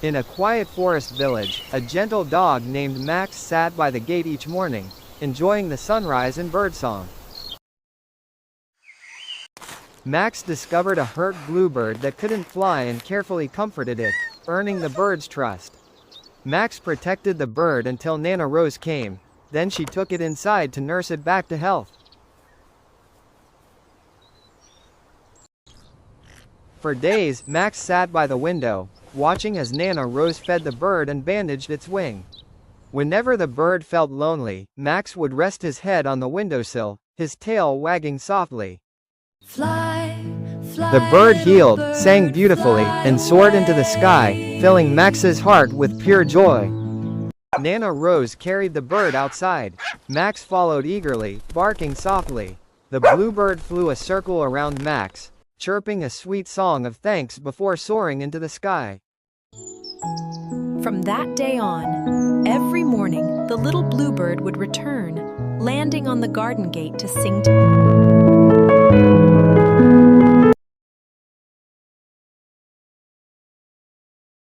In a quiet forest village, a gentle dog named Max sat by the gate each morning, enjoying the sunrise and birdsong. Max discovered a hurt bluebird that couldn't fly and carefully comforted it, earning the bird's trust. Max protected the bird until Nana Rose came, then she took it inside to nurse it back to health. For days, Max sat by the window, watching as Nana Rose fed the bird and bandaged its wing. Whenever the bird felt lonely, Max would rest his head on the windowsill, his tail wagging softly. Fly, The bird healed, sang beautifully, and soared into the sky, filling Max's heart with pure joy. Nana Rose carried the bird outside. Max followed eagerly, barking softly. The bluebird flew a circle around Max, chirping a sweet song of thanks before soaring into the sky. From that day on, every morning the little bluebird would return, landing on the garden gate to sing to